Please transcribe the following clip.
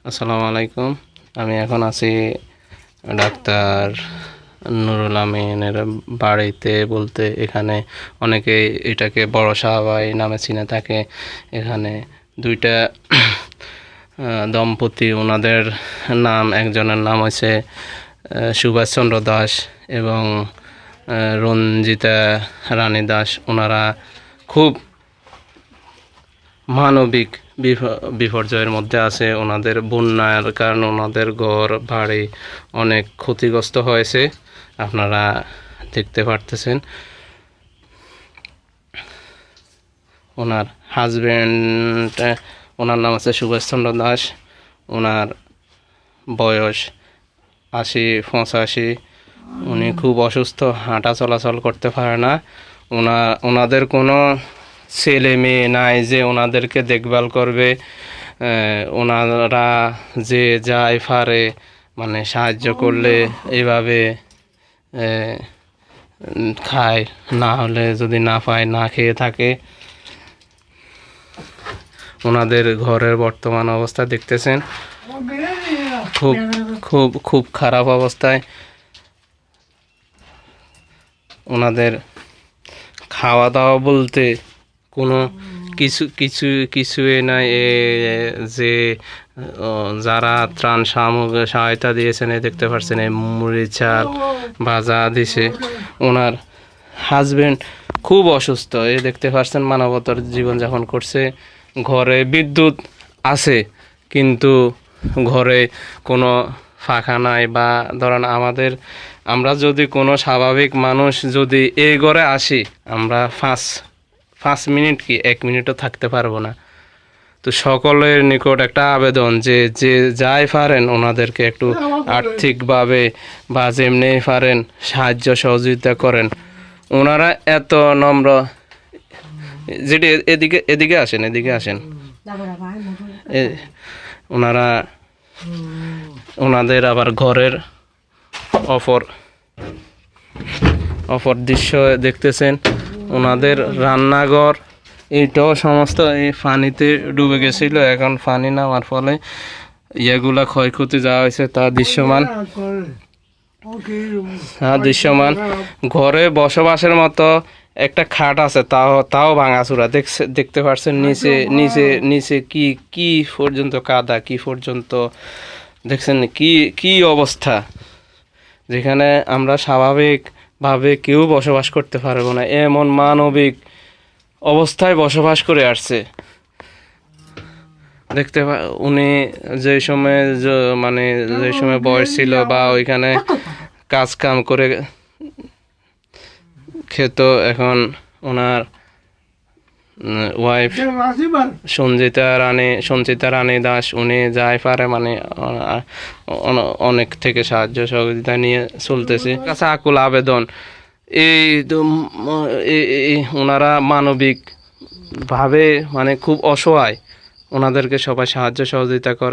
আসসালামু আলাইকুম। আমি এখন আছি ডাক্তার নুরুল আমিনের বাড়িতে, বলতে এখানে অনেকে এটাকে বড় সাহাবাই নামে চিনে থাকে। এখানে দুইটা দম্পতি, ওনাদের নাম, একজনের নাম হচ্ছে সুভাষচন্দ্র দাস এবং রঞ্জিতা রানী দাস। ওনারা খুব মানবিক বিপর্যয়ের মধ্যে আছে। ওনাদের বন্যার কারণে ওনাদের ঘর বাড়ি অনেক ক্ষতিগ্রস্ত হয়েছে, আপনারা দেখতে পারতেছেন। ওনার হাজব্যান্ড, ওনার নাম আছে সুভাষচন্দ্র দাস। ওনার বয়স 85। উনি খুব অসুস্থ, হাঁটা চলাচল করতে পারে না। ওনাদের কোনো ছেলে মেয়ে নাই যে ওনাদেরকে দেখভাল করবে। ওনারা যে যাই পারে মানে সাহায্য করলে এইভাবে খায়, না হলে যদি না পায় না খেয়ে থাকে। ওনাদের ঘরের বর্তমান অবস্থা দেখতেছেন, খুব খুব খুব খারাপ অবস্থায়। ওনাদের খাওয়া দাওয়া বলতে কোনো কিছুই নাই। যে যারা ত্রাণ সামগ্রী সহায়তা দিয়েছেন, দেখতে পাচ্ছেন এই মুড়ি চাল ভাজা দিছে। ওনার হাজবেন্ড খুব অসুস্থ, দেখতে পাচ্ছেন মানবতার জীবনযাপন করছে। ঘরে বিদ্যুৎ আছে কিন্তু ঘরে কোনো ফাঁকা নাই। বা ধরেন আমরা যদি কোনো স্বাভাবিক মানুষ যদি এই ঘরে আসি, আমরা 5 মিনিট কি 1 মিনিটও থাকতে পারবো না। তো সকলের নিকট একটা আবেদন যে যাই পারেন ওনাদেরকে একটু আর্থিকভাবে বা যেমনি পারেন সাহায্য সহযোগিতা করেন। ওনারা এত নম্র, যেটি এদিকে আসেন। ওনাদের আবার ঘরের অপর দৃশ্য দেখতেছেন। ওনাদের রান্নাঘর এইটাও সমস্ত এই পানিতে ডুবে গেছিল। এখন পানি নামার ফলে ইয়েগুলা ক্ষয়ক্ষতি যাওয়া হয়েছে তা দৃশ্যমান। ঘরে বসবাসের মতো একটা খাট আছে, তাও ভাঙাচুরা দেখতে পাচ্ছেন। নিচে কি পর্যন্ত কাদা, কি পর্যন্ত দেখছেন কি অবস্থা, যেখানে আমরা স্বাভাবিকভাবে কেউ বসবাস করতে পারবো না, এমন মানবিক অবস্থায় বসবাস করে আসছে। উনি যে সময় বয়স ছিল বা ওইখানে কাজ কাম করে খেত, এখন ওনার ওয়াইফ সঞ্চিতা রানী দাস, উনি যাই পারে মানে অনেক থেকে সাহায্য সহযোগিতা নিয়ে চলতেছে। কাছে আকুল আবেদন, ওনারা মানবিক ভাবে মানে খুব অসহায়, ওনাদেরকে সবাই সাহায্য সহযোগিতা করে।